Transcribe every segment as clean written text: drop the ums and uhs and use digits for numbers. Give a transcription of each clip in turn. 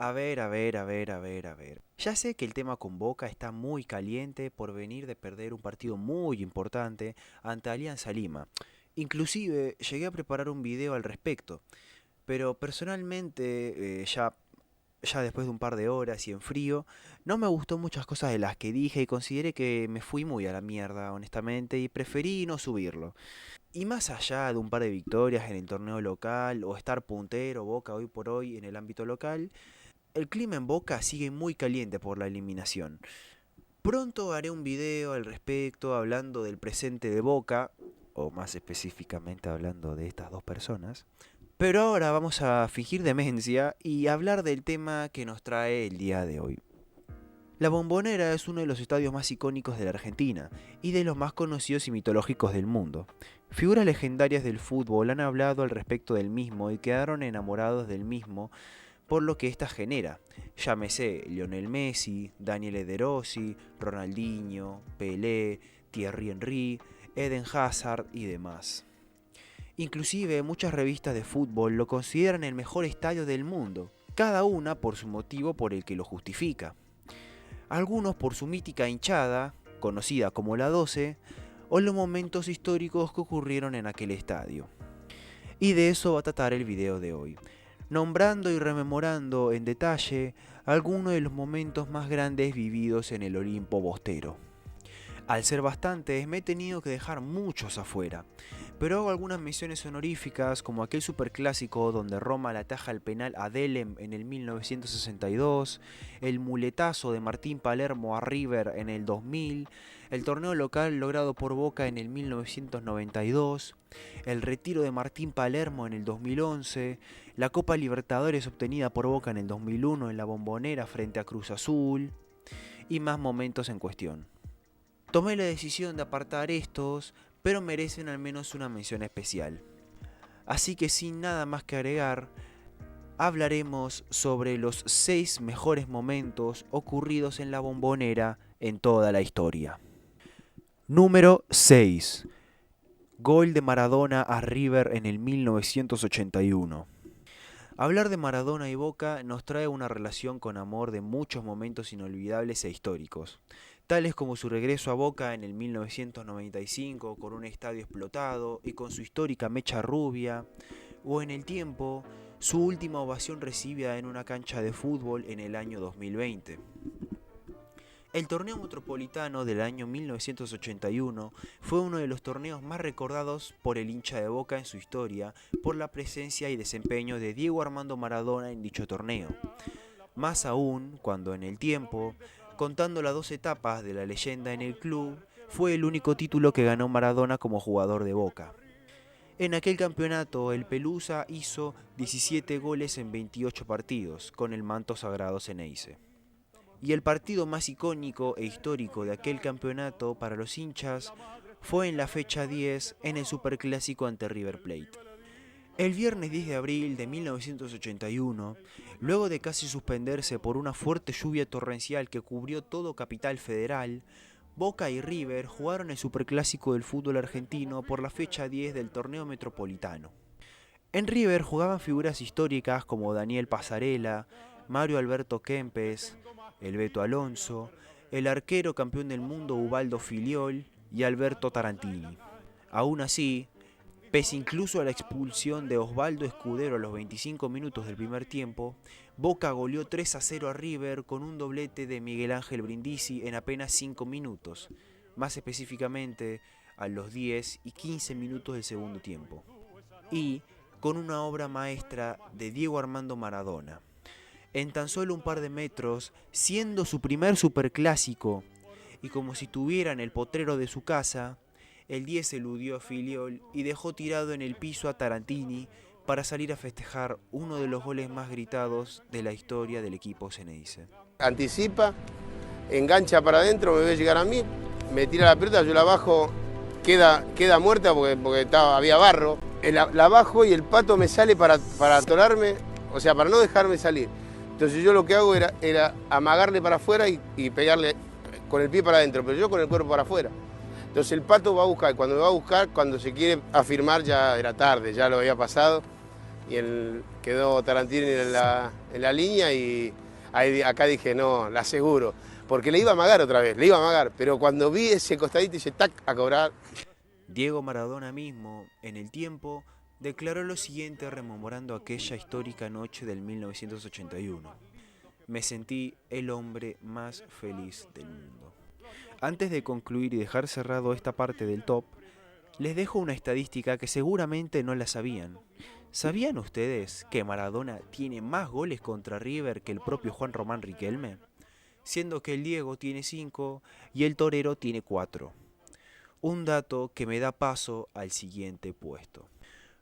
A ver. Ya sé que el tema con Boca está muy caliente por venir de perder un partido muy importante ante Alianza Lima. Inclusive llegué a preparar un video al respecto, pero personalmente ya después de un par de horas y en frío, no me gustó muchas cosas de las que dije y consideré que me fui muy a la mierda, honestamente, y preferí no subirlo. Y más allá de un par de victorias en el torneo local o estar puntero Boca hoy por hoy en el ámbito local, el clima en Boca sigue muy caliente por la eliminación. Pronto haré un video al respecto hablando del presente de Boca, o más específicamente hablando de estas dos personas. Pero ahora vamos a fingir demencia y hablar del tema que nos trae el día de hoy. La Bombonera es uno de los estadios más icónicos de la Argentina y de los más conocidos y mitológicos del mundo. Figuras legendarias del fútbol han hablado al respecto del mismo y quedaron enamorados del mismo por lo que ésta genera. Llámese Lionel Messi, Daniel Ederossi, Ronaldinho, Pelé, Thierry Henry, Eden Hazard y demás. Inclusive muchas revistas de fútbol lo consideran el mejor estadio del mundo, cada una por su motivo por el que lo justifica. Algunos por su mítica hinchada, conocida como la 12, o los momentos históricos que ocurrieron en aquel estadio. Y de eso va a tratar el video de hoy, nombrando y rememorando en detalle algunos de los momentos más grandes vividos en el Olimpo Bostero. Al ser bastantes, me he tenido que dejar muchos afuera, pero hago algunas menciones honoríficas como aquel superclásico donde Roma le ataja el penal a Delem en el 1962, el muletazo de Martín Palermo a River en el 2000, el torneo local logrado por Boca en el 1992, el retiro de Martín Palermo en el 2011, la Copa Libertadores obtenida por Boca en el 2001 en la Bombonera frente a Cruz Azul y más momentos en cuestión. Tomé la decisión de apartar estos, pero merecen al menos una mención especial. Así que sin nada más que agregar, hablaremos sobre los 6 mejores momentos ocurridos en la Bombonera en toda la historia. Número 6. Gol de Maradona a River en el 1981. Hablar de Maradona y Boca nos trae una relación con amor de muchos momentos inolvidables e históricos, tales como su regreso a Boca en el 1995 con un estadio explotado y con su histórica mecha rubia, o en el tiempo, su última ovación recibida en una cancha de fútbol en el año 2020. El torneo metropolitano del año 1981 fue uno de los torneos más recordados por el hincha de Boca en su historia por la presencia y desempeño de Diego Armando Maradona en dicho torneo. Más aún cuando en el tiempo, contando las 2 etapas de la leyenda en el club, fue el único título que ganó Maradona como jugador de Boca. En aquel campeonato, el Pelusa hizo 17 goles en 28 partidos, con el manto sagrado Ceneice. Y el partido más icónico e histórico de aquel campeonato para los hinchas fue en la fecha 10 en el Superclásico ante River Plate. El viernes 10 de abril de 1981, luego de casi suspenderse por una fuerte lluvia torrencial que cubrió todo Capital Federal, Boca y River jugaron el Superclásico del fútbol argentino por la fecha 10 del torneo metropolitano. En River jugaban figuras históricas como Daniel Pasarela, Mario Alberto Kempes, el Beto Alonso, el arquero campeón del mundo Ubaldo Filiol y Alberto Tarantini. Aún así, pese incluso a la expulsión de Osvaldo Escudero a los 25 minutos del primer tiempo, Boca goleó 3-0 a River con un doblete de Miguel Ángel Brindisi en apenas 5 minutos, más específicamente a los 10 y 15 minutos del segundo tiempo. Y con una obra maestra de Diego Armando Maradona. En tan solo un par de metros, siendo su primer superclásico, y como si tuviera en el potrero de su casa, el 10 eludió a Filiol y dejó tirado en el piso a Tarantini para salir a festejar uno de los goles más gritados de la historia del equipo Ceneice. Anticipa, engancha para adentro, me ve llegar a mí, me tira la pelota, yo la bajo, queda muerta porque había barro. La bajo y el pato me sale para atorarme, o sea, para no dejarme salir. Entonces yo lo que hago era amagarle para afuera y pegarle con el pie para adentro, pero yo con el cuerpo para afuera. Entonces el pato va a buscar, cuando me va a buscar, cuando se quiere afirmar ya era tarde, ya lo había pasado. quedó Tarantini en la línea y acá dije, no, la aseguro. Porque le iba a amagar otra vez, le iba a amagar. Pero cuando vi ese costadito hice tac, a cobrar. Diego Maradona mismo, en El Tiempo, declaró lo siguiente rememorando aquella histórica noche del 1981. Me sentí el hombre más feliz del mundo. Antes de concluir y dejar cerrado esta parte del top, les dejo una estadística que seguramente no la sabían. ¿Sabían ustedes que Maradona tiene más goles contra River que el propio Juan Román Riquelme? Siendo que el Diego tiene 5 y el Torero tiene 4. Un dato que me da paso al siguiente puesto.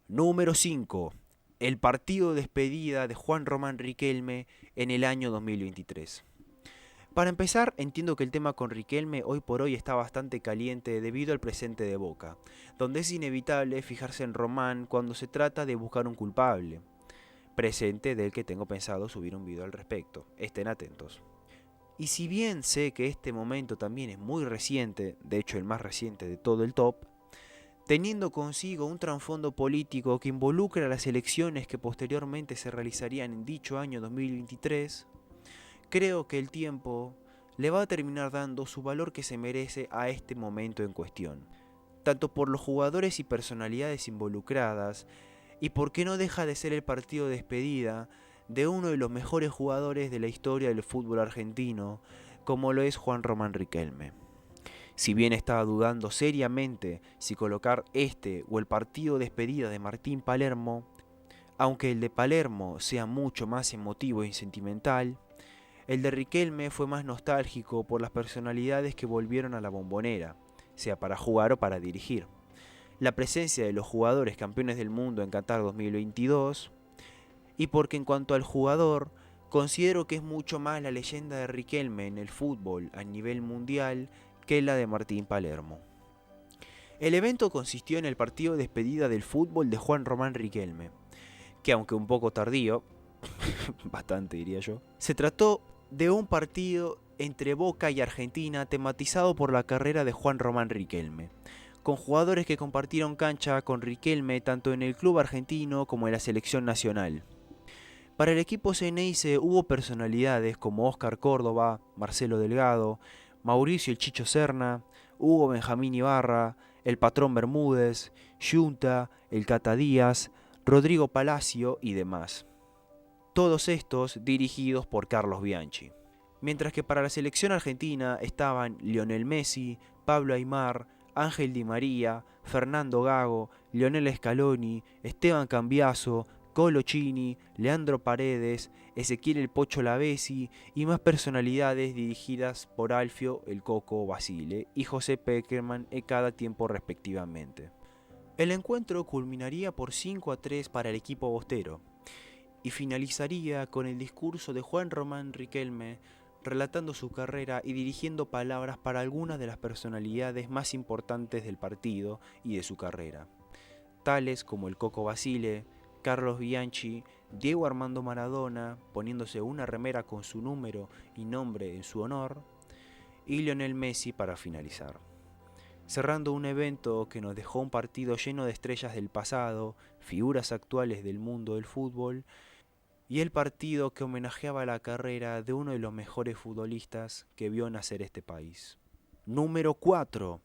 Número 5. El partido de despedida de Juan Román Riquelme en el año 2023. Para empezar, entiendo que el tema con Riquelme hoy por hoy está bastante caliente debido al presente de Boca, donde es inevitable fijarse en Román cuando se trata de buscar un culpable, presente del que tengo pensado subir un video al respecto. Estén atentos. Y si bien sé que este momento también es muy reciente, de hecho el más reciente de todo el top, teniendo consigo un trasfondo político que involucra a las elecciones que posteriormente se realizarían en dicho año 2023, creo que el tiempo le va a terminar dando su valor que se merece a este momento en cuestión, tanto por los jugadores y personalidades involucradas, y porque no deja de ser el partido de despedida de uno de los mejores jugadores de la historia del fútbol argentino, como lo es Juan Román Riquelme. Si bien estaba dudando seriamente si colocar este o el partido de despedida de Martín Palermo, aunque el de Palermo sea mucho más emotivo y sentimental, el de Riquelme fue más nostálgico por las personalidades que volvieron a la Bombonera, sea para jugar o para dirigir. La presencia de los jugadores campeones del mundo en Qatar 2022, y porque en cuanto al jugador, considero que es mucho más la leyenda de Riquelme en el fútbol a nivel mundial que la de Martín Palermo. El evento consistió en el partido de despedida del fútbol de Juan Román Riquelme, que aunque un poco tardío, bastante diría yo, se trató de un partido entre Boca y Argentina tematizado por la carrera de Juan Román Riquelme, con jugadores que compartieron cancha con Riquelme tanto en el club argentino como en la selección nacional. Para el equipo Ceneice hubo personalidades como Óscar Córdoba, Marcelo Delgado, Mauricio el Chicho Serna, Hugo Benjamín Ibarra, el Patrón Bermúdez, Yunta, el Cata Díaz, Rodrigo Palacio y demás. Todos estos dirigidos por Carlos Bianchi. Mientras que para la selección argentina estaban Lionel Messi, Pablo Aimar, Ángel Di María, Fernando Gago, Lionel Scaloni, Esteban Cambiaso, Colo Chini, Leandro Paredes, Ezequiel El Pocho Lavesi y más personalidades dirigidas por Alfio El Coco Basile y José Peckerman en cada tiempo respectivamente. El encuentro culminaría por 5-3 para el equipo bostero y finalizaría con el discurso de Juan Román Riquelme relatando su carrera y dirigiendo palabras para algunas de las personalidades más importantes del partido y de su carrera, tales como el Coco Basile, Carlos Bianchi, Diego Armando Maradona, poniéndose una remera con su número y nombre en su honor, y Lionel Messi para finalizar. Cerrando un evento que nos dejó un partido lleno de estrellas del pasado, figuras actuales del mundo del fútbol, y el partido que homenajeaba la carrera de uno de los mejores futbolistas que vio nacer este país. Número 4.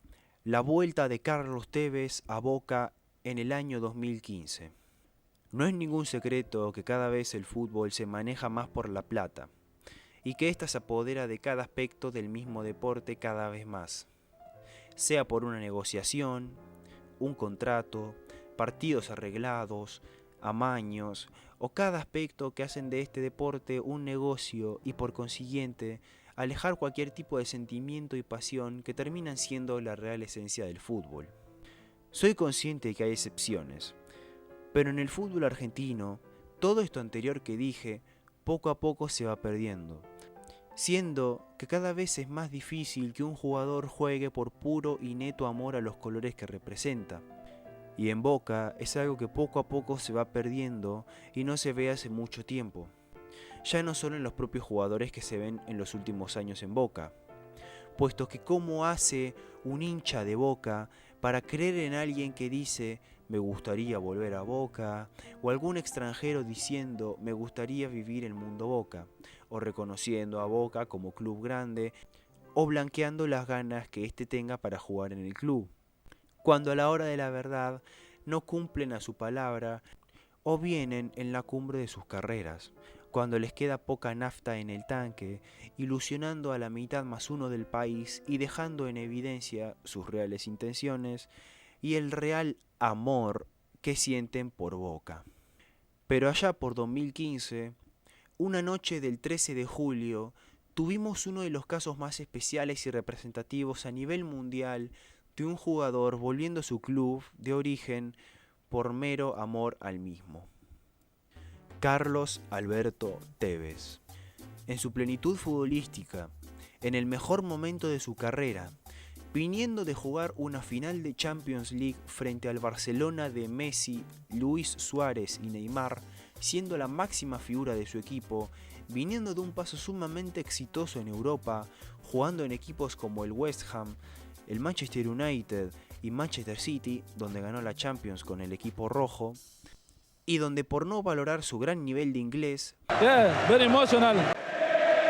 La vuelta de Carlos Tevez a Boca en el año 2015. No es ningún secreto que cada vez el fútbol se maneja más por la plata, y que ésta se apodera de cada aspecto del mismo deporte cada vez más, sea por una negociación, un contrato, partidos arreglados, amaños o cada aspecto que hacen de este deporte un negocio y por consiguiente alejar cualquier tipo de sentimiento y pasión que terminan siendo la real esencia del fútbol. Soy consciente de que hay excepciones, pero en el fútbol argentino todo esto anterior que dije poco a poco se va perdiendo, siendo que cada vez es más difícil que un jugador juegue por puro y neto amor a los colores que representa. Y en Boca es algo que poco a poco se va perdiendo y no se ve hace mucho tiempo. Ya no solo en los propios jugadores que se ven en los últimos años en Boca, puesto que cómo hace un hincha de Boca para creer en alguien que dice me gustaría volver a Boca, o algún extranjero diciendo me gustaría vivir el mundo Boca, o reconociendo a Boca como club grande, o blanqueando las ganas que éste tenga para jugar en el club, cuando a la hora de la verdad no cumplen a su palabra o vienen en la cumbre de sus carreras, cuando les queda poca nafta en el tanque, ilusionando a la mitad más uno del país y dejando en evidencia sus reales intenciones y el real amor que sienten por Boca. Pero allá por 2015, una noche del 13 de julio, tuvimos uno de los casos más especiales y representativos a nivel mundial de un jugador volviendo a su club de origen por mero amor al mismo. Carlos Alberto Tevez, en su plenitud futbolística, en el mejor momento de su carrera, viniendo de jugar una final de Champions League frente al Barcelona de Messi, Luis Suárez y Neymar, siendo la máxima figura de su equipo, viniendo de un paso sumamente exitoso en Europa, jugando en equipos como el West Ham, el Manchester United y Manchester City, donde ganó la Champions con el equipo rojo, y donde por no valorar su gran nivel de inglés, very emotional.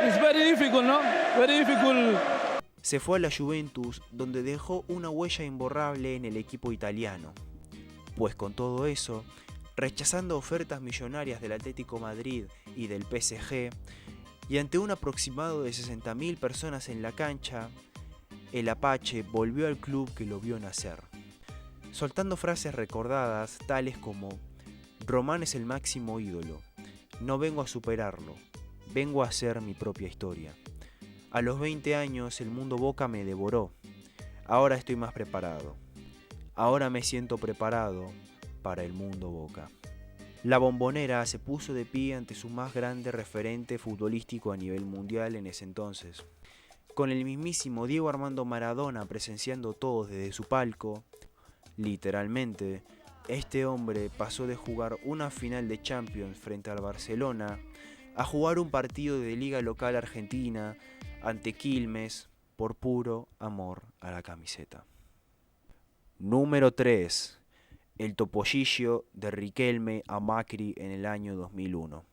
It's very difficult, ¿no? Very difficult. Se fue a la Juventus, donde dejó una huella imborrable en el equipo italiano. Pues con todo eso, rechazando ofertas millonarias del Atlético Madrid y del PSG, y ante un aproximado de 60.000 personas en la cancha, el Apache volvió al club que lo vio nacer, soltando frases recordadas tales como: Román es el máximo ídolo, no vengo a superarlo, vengo a hacer mi propia historia. A los 20 años el mundo Boca me devoró, ahora estoy más preparado, ahora me siento preparado para el mundo Boca. La Bombonera se puso de pie ante su más grande referente futbolístico a nivel mundial en ese entonces, con el mismísimo Diego Armando Maradona presenciando todo desde su palco. Literalmente, este hombre pasó de jugar una final de Champions frente al Barcelona a jugar un partido de liga local argentina ante Quilmes por puro amor a la camiseta. Número 3. El topollillo de Riquelme a Macri en el año 2001.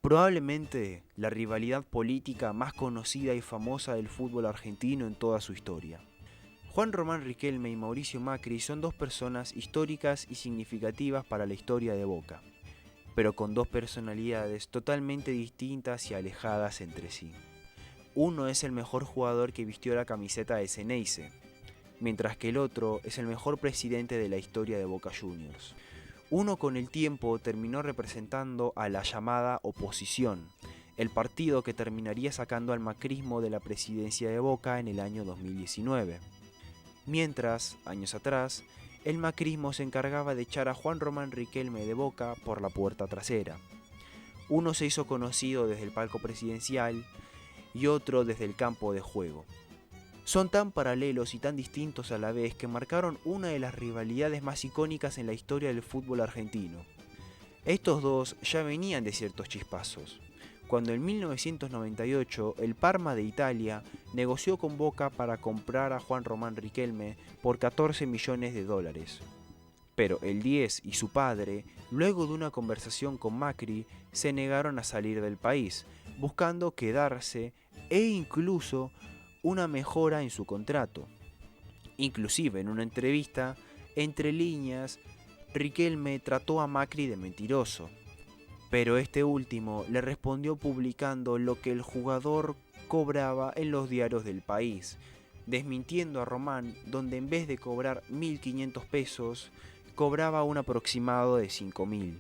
Probablemente la rivalidad política más conocida y famosa del fútbol argentino en toda su historia. Juan Román Riquelme y Mauricio Macri son dos personas históricas y significativas para la historia de Boca, pero con dos personalidades totalmente distintas y alejadas entre sí. Uno es el mejor jugador que vistió la camiseta de Ceneice, mientras que el otro es el mejor presidente de la historia de Boca Juniors. Uno con el tiempo terminó representando a la llamada oposición, el partido que terminaría sacando al macrismo de la presidencia de Boca en el año 2019. Mientras, años atrás, el macrismo se encargaba de echar a Juan Román Riquelme de Boca por la puerta trasera. Uno se hizo conocido desde el palco presidencial y otro desde el campo de juego. Son tan paralelos y tan distintos a la vez que marcaron una de las rivalidades más icónicas en la historia del fútbol argentino. Estos dos ya venían de ciertos chispazos, cuando en 1998 el Parma de Italia negoció con Boca para comprar a Juan Román Riquelme por 14 millones de dólares. Pero el 10 y su padre, luego de una conversación con Macri, se negaron a salir del país, buscando quedarse e incluso una mejora en su contrato. Inclusive en una entrevista, entre líneas, Riquelme trató a Macri de mentiroso, pero este último le respondió publicando lo que el jugador cobraba en los diarios del país, desmintiendo a Román, donde en vez de cobrar 1.500 pesos, cobraba un aproximado de 5.000.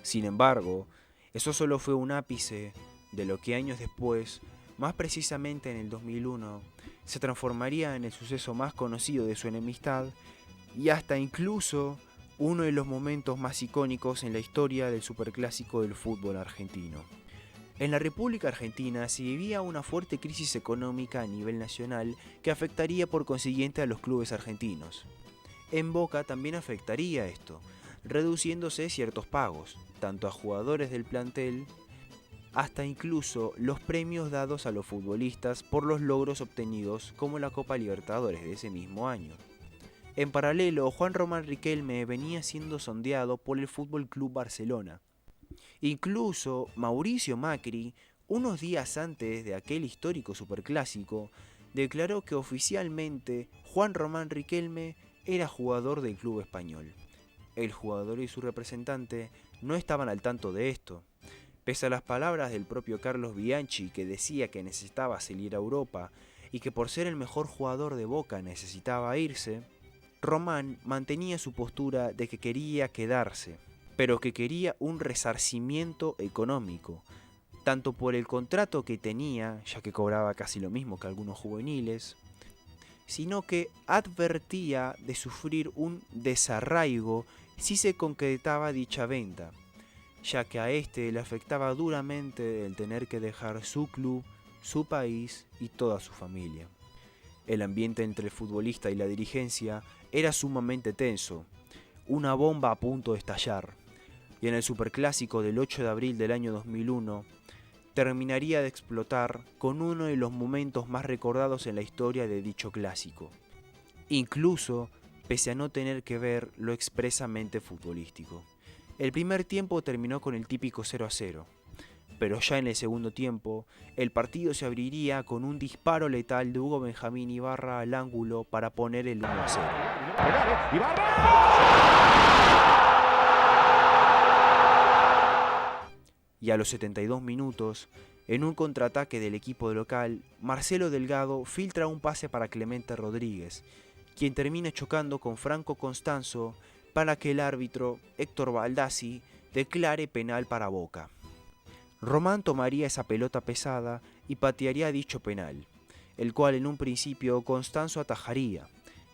Sin embargo, eso solo fue un ápice de lo que años después, más precisamente en el 2001, se transformaría en el suceso más conocido de su enemistad y hasta incluso uno de los momentos más icónicos en la historia del superclásico del fútbol argentino. En la República Argentina se vivía una fuerte crisis económica a nivel nacional que afectaría por consiguiente a los clubes argentinos. En Boca también afectaría esto, reduciéndose ciertos pagos, tanto a jugadores del plantel, hasta incluso los premios dados a los futbolistas por los logros obtenidos como la Copa Libertadores de ese mismo año. En paralelo, Juan Román Riquelme venía siendo sondeado por el Fútbol Club Barcelona. Incluso Mauricio Macri, unos días antes de aquel histórico superclásico, declaró que oficialmente Juan Román Riquelme era jugador del club español. El jugador y su representante no estaban al tanto de esto. Pese a las palabras del propio Carlos Bianchi, que decía que necesitaba salir a Europa y que por ser el mejor jugador de Boca necesitaba irse, Román mantenía su postura de que quería quedarse, pero que quería un resarcimiento económico, tanto por el contrato que tenía, ya que cobraba casi lo mismo que algunos juveniles, sino que advertía de sufrir un desarraigo si se concretaba dicha venta, ya que a este le afectaba duramente el tener que dejar su club, su país y toda su familia. El ambiente entre el futbolista y la dirigencia era sumamente tenso, una bomba a punto de estallar, y en el superclásico del 8 de abril del año 2001 terminaría de explotar con uno de los momentos más recordados en la historia de dicho clásico, incluso pese a no tener que ver lo expresamente futbolístico. El primer tiempo terminó con el típico 0-0, pero ya en el segundo tiempo, el partido se abriría con un disparo letal de Hugo Benjamín Ibarra al ángulo para poner el 1-0. Y a los 72 minutos, en un contraataque del equipo local, Marcelo Delgado filtra un pase para Clemente Rodríguez, quien termina chocando con Franco Constanzo para que el árbitro, Héctor Baldassi, declare penal para Boca. Román tomaría esa pelota pesada y patearía dicho penal, el cual en un principio Constanzo atajaría,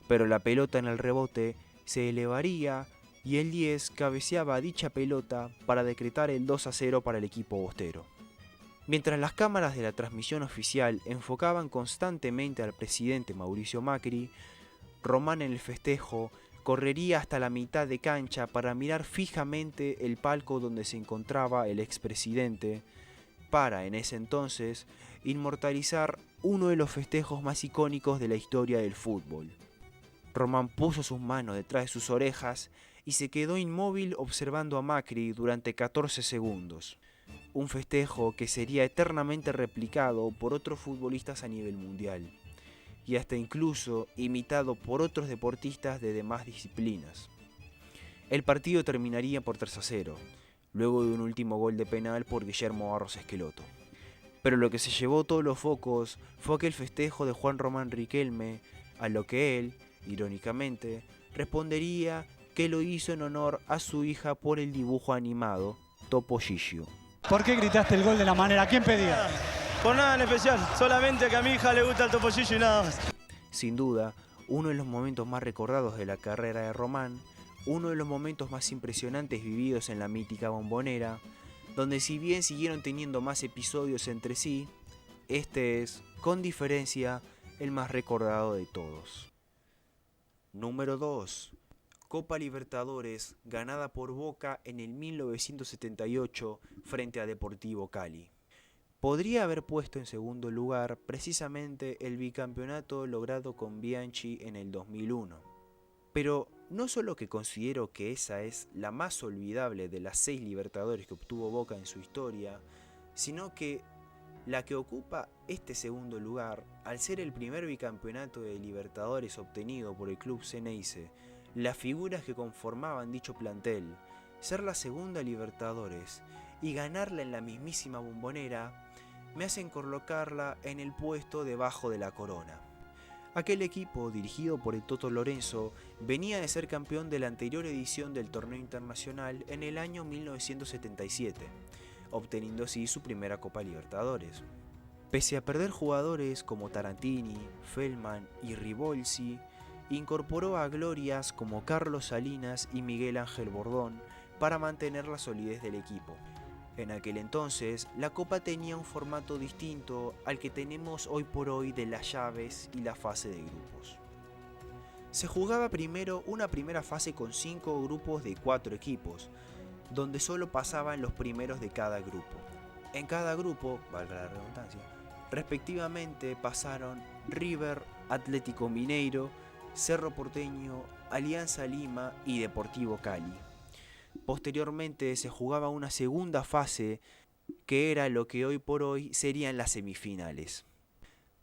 pero la pelota en el rebote se elevaría y el 10 cabeceaba dicha pelota para decretar el 2-0 para el equipo bostero. Mientras las cámaras de la transmisión oficial enfocaban constantemente al presidente Mauricio Macri, Román en el festejo correría hasta la mitad de cancha para mirar fijamente el palco donde se encontraba el expresidente, para, en ese entonces, inmortalizar uno de los festejos más icónicos de la historia del fútbol. Román puso sus manos detrás de sus orejas y se quedó inmóvil observando a Macri durante 14 segundos. Un festejo que sería eternamente replicado por otros futbolistas a nivel mundial, y hasta incluso imitado por otros deportistas de demás disciplinas. El partido terminaría por 3-0, luego de un último gol de penal por Guillermo Barros Esqueloto. Pero lo que se llevó todos los focos fue aquel festejo de Juan Román Riquelme, a lo que él, irónicamente, respondería que lo hizo en honor a su hija por el dibujo animado Topo Gigio. ¿Por qué gritaste el gol de la manera? ¿Quién pedía? Por nada en especial, solamente que a mi hija le gusta el topollillo y nada más. Sin duda, uno de los momentos más recordados de la carrera de Román, uno de los momentos más impresionantes vividos en la mítica Bombonera, donde si bien siguieron teniendo más episodios entre sí, este es, con diferencia, el más recordado de todos. Número 2. Copa Libertadores, ganada por Boca en el 1978 frente a Deportivo Cali. Podría haber puesto en segundo lugar precisamente el bicampeonato logrado con Bianchi en el 2001. Pero no solo que considero que esa es la más olvidable de las 6 Libertadores que obtuvo Boca en su historia, sino que la que ocupa este segundo lugar, al ser el primer bicampeonato de Libertadores obtenido por el club Xeneize, las figuras que conformaban dicho plantel, ser la segunda Libertadores y ganarla en la mismísima Bombonera, me hacen colocarla en el puesto debajo de la corona. Aquel equipo, dirigido por el Toto Lorenzo, venía de ser campeón de la anterior edición del torneo internacional en el año 1977, obteniendo así su primera Copa Libertadores. Pese a perder jugadores como Tarantini, Feldman y Ribolsi, incorporó a glorias como Carlos Salinas y Miguel Ángel Bordón para mantener la solidez del equipo. En aquel entonces, la Copa tenía un formato distinto al que tenemos hoy por hoy de las llaves y la fase de grupos. Se jugaba primero una primera fase con 5 grupos de 4 equipos, donde solo pasaban los primeros de cada grupo. En cada grupo, valga la redundancia, respectivamente pasaron River, Atlético Mineiro, Cerro Porteño, Alianza Lima y Deportivo Cali. Posteriormente se jugaba una segunda fase que era lo que hoy por hoy serían las semifinales,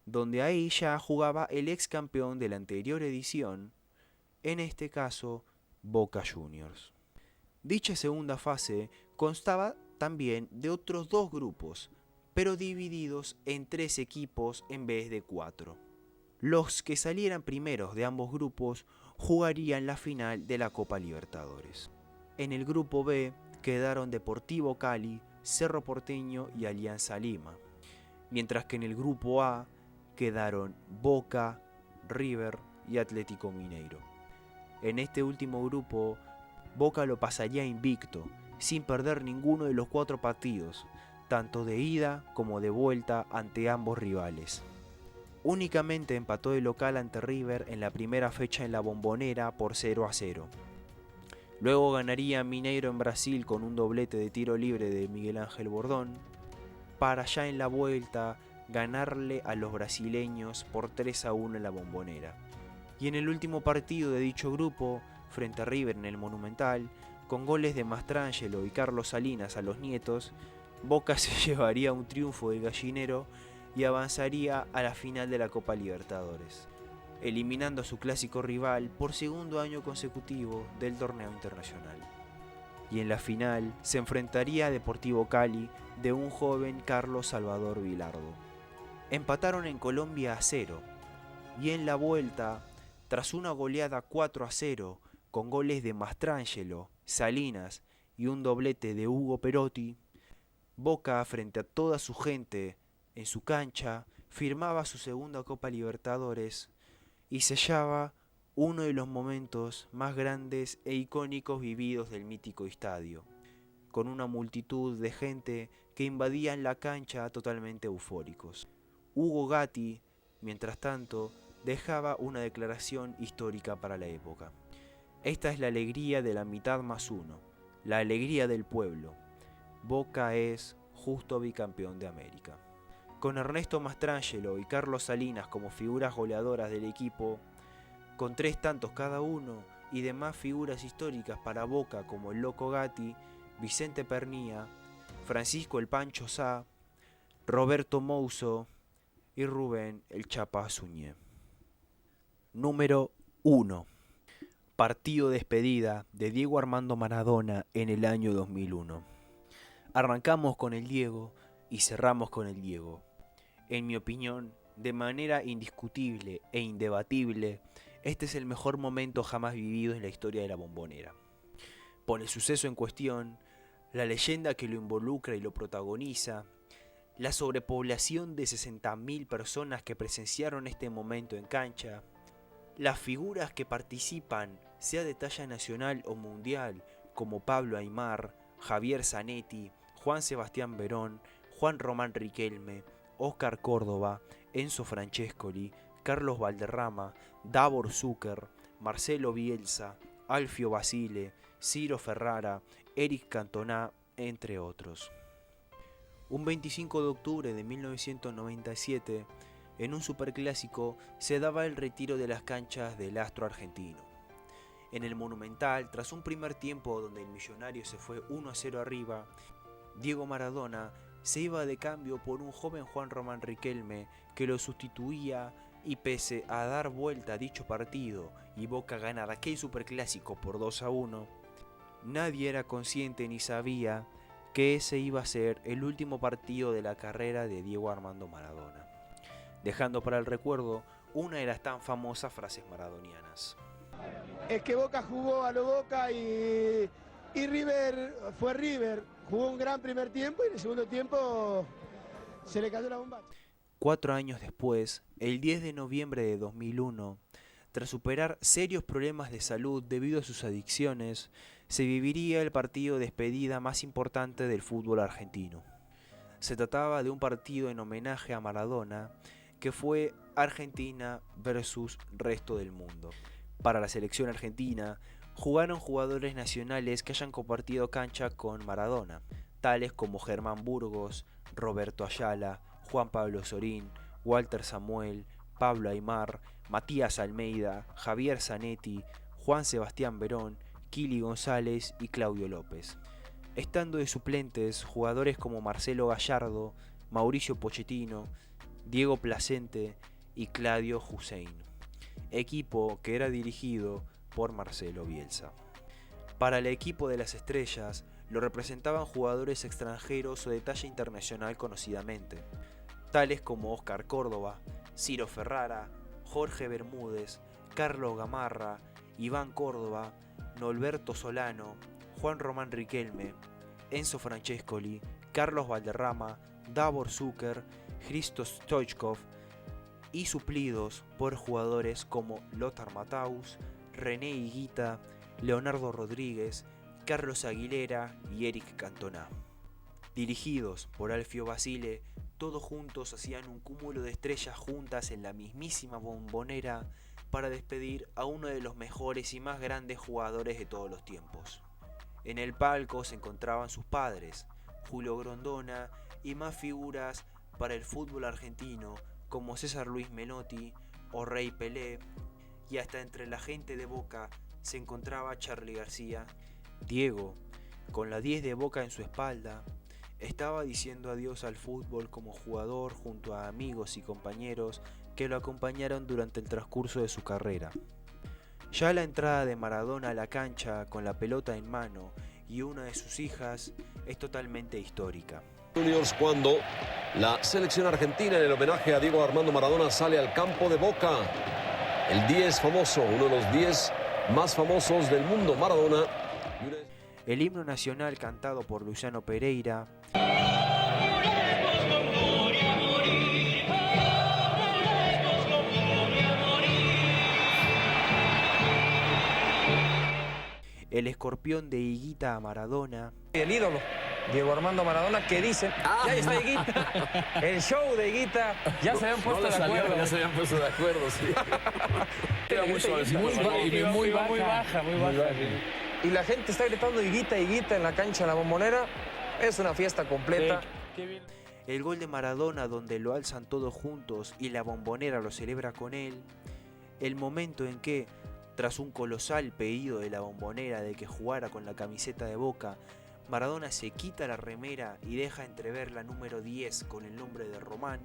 donde ahí ya jugaba el ex campeón de la anterior edición, en este caso Boca Juniors. Dicha segunda fase constaba también de otros 2 grupos, pero divididos en 3 equipos en vez de 4. Los que salieran primeros de ambos grupos jugarían la final de la Copa Libertadores. En el grupo B quedaron Deportivo Cali, Cerro Porteño y Alianza Lima, mientras que en el grupo A quedaron Boca, River y Atlético Mineiro. En este último grupo, Boca lo pasaría invicto, sin perder ninguno de los 4 partidos, tanto de ida como de vuelta ante ambos rivales. Únicamente empató de local ante River en la primera fecha en la Bombonera por 0-0. Luego ganaría Mineiro en Brasil con un doblete de tiro libre de Miguel Ángel Bordón, para ya en la vuelta ganarle a los brasileños por 3-1 en la Bombonera. Y en el último partido de dicho grupo, frente a River en el Monumental, con goles de Mastrangelo y Carlos Salinas a los nietos, Boca se llevaría un triunfo del gallinero y avanzaría a la final de la Copa Libertadores, eliminando a su clásico rival por segundo año consecutivo del torneo internacional. Y en la final se enfrentaría a Deportivo Cali de un joven Carlos Salvador Vilardo. Empataron en Colombia a 0 y en la vuelta, tras una goleada 4-0 con goles de Mastrangelo, Salinas y un doblete de Hugo Perotti, Boca, frente a toda su gente en su cancha, firmaba su segunda Copa Libertadores y sellaba uno de los momentos más grandes e icónicos vividos del mítico estadio, con una multitud de gente que invadían la cancha totalmente eufóricos. Hugo Gatti, mientras tanto, dejaba una declaración histórica para la época. Esta es la alegría de la mitad más uno, la alegría del pueblo. Boca es justo bicampeón de América. Con Ernesto Mastrangelo y Carlos Salinas como figuras goleadoras del equipo, con 3 tantos cada uno y demás figuras históricas para Boca como el Loco Gatti, Vicente Pernía, Francisco el Pancho Sá, Roberto Mouso y Rubén el Chapa Suñé. Número 1. Partido despedida de Diego Armando Maradona en el año 2001. Arrancamos con el Diego y cerramos con el Diego. En mi opinión, de manera indiscutible e indebatible, este es el mejor momento jamás vivido en la historia de la Bombonera. Por el suceso en cuestión, la leyenda que lo involucra y lo protagoniza, la sobrepoblación de 60.000 personas que presenciaron este momento en cancha, las figuras que participan, sea de talla nacional o mundial, como Pablo Aimar, Javier Zanetti, Juan Sebastián Verón, Juan Román Riquelme, Óscar Córdoba, Enzo Francescoli, Carlos Valderrama, Davor Zucker, Marcelo Bielsa, Alfio Basile, Ciro Ferrara, Eric Cantona, entre otros. Un 25 de octubre de 1997, en un superclásico, se daba el retiro de las canchas del astro argentino. En el Monumental, tras un primer tiempo donde el Millonario se fue 1-0 arriba, Diego Maradona se iba de cambio por un joven Juan Román Riquelme que lo sustituía, y pese a dar vuelta a dicho partido y Boca ganar aquel superclásico por 2-1, nadie era consciente ni sabía que ese iba a ser el último partido de la carrera de Diego Armando Maradona, dejando para el recuerdo una de las tan famosas frases maradonianas. Es que Boca jugó a lo Boca y River fue River. Jugó un gran primer tiempo y en el segundo tiempo se le cayó la bomba. 4 años después, el 10 de noviembre de 2001, tras superar serios problemas de salud debido a sus adicciones, se viviría el partido de despedida más importante del fútbol argentino. Se trataba de un partido en homenaje a Maradona, que fue Argentina versus resto del mundo. Para la selección argentina, jugaron jugadores nacionales que hayan compartido cancha con Maradona, tales como Germán Burgos, Roberto Ayala, Juan Pablo Sorín, Walter Samuel, Pablo Aimar, Matías Almeida, Javier Zanetti, Juan Sebastián Verón, Kili González y Claudio López. Estando de suplentes jugadores como Marcelo Gallardo, Mauricio Pochettino, Diego Placente y Claudio Hussein. Equipo que era dirigido por Marcelo Bielsa. Para el equipo de las estrellas lo representaban jugadores extranjeros o de talla internacional conocidamente, tales como Óscar Córdoba, Ciro Ferrara, Jorge Bermúdez, Carlos Gamarra, Iván Córdoba, Norberto Solano, Juan Román Riquelme, Enzo Francescoli, Carlos Valderrama, Davor Zucker, Christos Stoichkov y suplidos por jugadores como Lothar Matthaus, René Higuita, Leonardo Rodríguez, Carlos Aguilera y Eric Cantona. Dirigidos por Alfio Basile, todos juntos hacían un cúmulo de estrellas juntas en la mismísima Bombonera para despedir a uno de los mejores y más grandes jugadores de todos los tiempos. En el palco se encontraban sus padres, Julio Grondona, y más figuras para el fútbol argentino como César Luis Menotti o Rey Pelé, y hasta entre la gente de Boca se encontraba Charly García. Diego, con la 10 de Boca en su espalda, estaba diciendo adiós al fútbol como jugador junto a amigos y compañeros que lo acompañaron durante el transcurso de su carrera. Ya la entrada de Maradona a la cancha con la pelota en mano y una de sus hijas es totalmente histórica. Juniors, cuando la selección argentina en el homenaje a Diego Armando Maradona sale al campo de Boca. El 10 famoso, uno de los 10 más famosos del mundo, Maradona. El himno nacional cantado por Luciano Pereira. El escorpión de Higuita a Maradona. El ídolo, Diego Armando Maradona, que dicen, ya está Higuita. El show de Higuita, ya se habían puesto de acuerdo. Ya se habían puesto de acuerdo, sí. Era muy suavecito. Muy baja. Y la gente está gritando Higuita, Higuita en la cancha de la Bombonera. Es una fiesta completa. El gol de Maradona donde lo alzan todos juntos y la Bombonera lo celebra con él. El momento en que, tras un colosal pedido de la Bombonera de que jugara con la camiseta de Boca, Maradona se quita la remera y deja entrever la número 10 con el nombre de Román.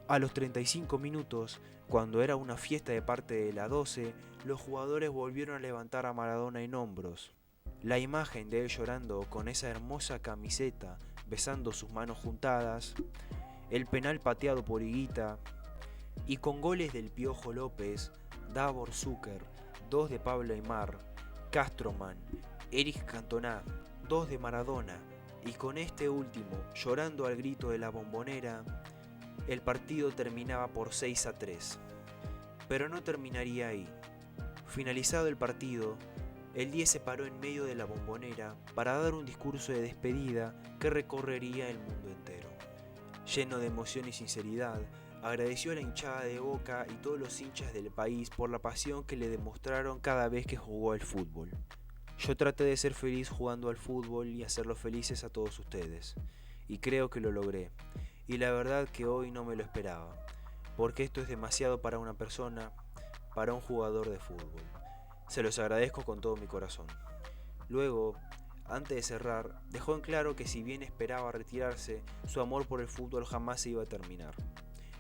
A los 35 minutos, cuando era una fiesta de parte de la 12, los jugadores volvieron a levantar a Maradona en hombros. La imagen de él llorando con esa hermosa camiseta, besando sus manos juntadas, el penal pateado por Higuita, y con goles del Piojo López, Davor Zucker, 2 de Pablo Aimar, Castroman, Eric Cantona, 2 de Maradona, y con este último llorando al grito de la Bombonera, el partido terminaba por 6-3. Pero no terminaría ahí. Finalizado el partido, el 10 se paró en medio de la Bombonera para dar un discurso de despedida que recorrería el mundo entero. Lleno de emoción y sinceridad, agradeció a la hinchada de Boca y todos los hinchas del país por la pasión que le demostraron cada vez que jugó al fútbol. Yo traté de ser feliz jugando al fútbol y hacerlos felices a todos ustedes, y creo que lo logré, y la verdad que hoy no me lo esperaba, porque esto es demasiado para una persona, para un jugador de fútbol. Se los agradezco con todo mi corazón. Luego, antes de cerrar, dejó en claro que si bien esperaba retirarse, su amor por el fútbol jamás se iba a terminar.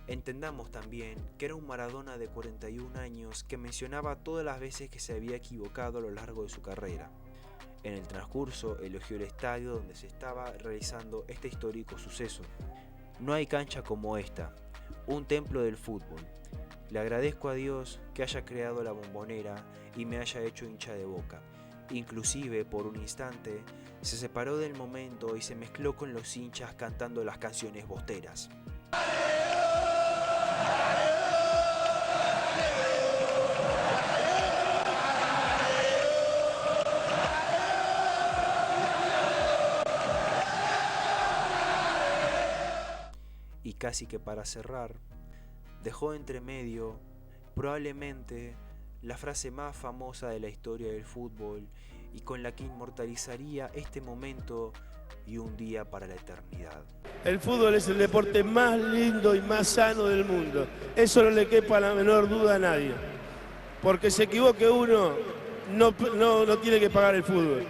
Entendamos también que era un Maradona de 41 años que mencionaba todas las veces que se había equivocado a lo largo de su carrera. En el transcurso elogió el estadio donde se estaba realizando este histórico suceso. No hay cancha como esta, un templo del fútbol. Le agradezco a Dios que haya creado la Bombonera y me haya hecho hincha de Boca. Inclusive, por un instante, se separó del momento y se mezcló con los hinchas cantando las canciones bosteras. Y casi que para cerrar, dejó entre medio probablemente la frase más famosa de la historia del fútbol y con la que inmortalizaría este momento y un día para la eternidad. El fútbol es el deporte más lindo y más sano del mundo. Eso no le quepa la menor duda a nadie. Porque se equivoque uno, no tiene que pagar el fútbol.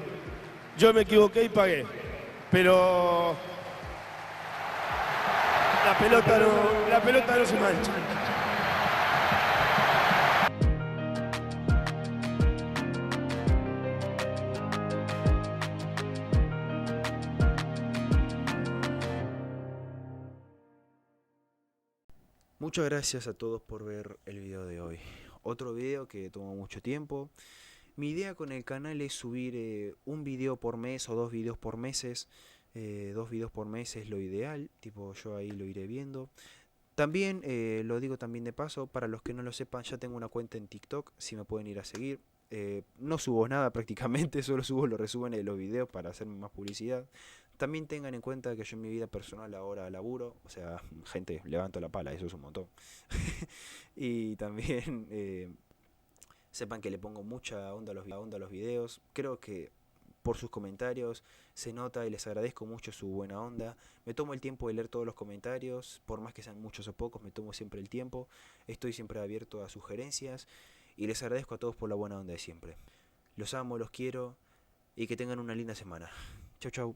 Yo me equivoqué y pagué. Pero la pelota no se mancha. Muchas gracias a todos por ver el video de hoy. Otro video que tomó mucho tiempo. Mi idea con el canal es subir un video por mes o 2 videos por meses. 2 videos por mes es lo ideal, tipo yo ahí lo iré viendo. También, lo digo también de paso, para los que no lo sepan, ya tengo una cuenta en TikTok, si me pueden ir a seguir. No subo nada prácticamente, solo subo los resúmenes de los videos para hacerme más publicidad. También tengan en cuenta que yo en mi vida personal ahora laburo, o sea, gente, levanto la pala, eso es un montón. Y también sepan que le pongo mucha onda a los videos. Creo que por sus comentarios se nota y les agradezco mucho su buena onda. Me tomo el tiempo de leer todos los comentarios, por más que sean muchos o pocos, me tomo siempre el tiempo. Estoy siempre abierto a sugerencias y les agradezco a todos por la buena onda de siempre. Los amo, los quiero y que tengan una linda semana. Chau, chau.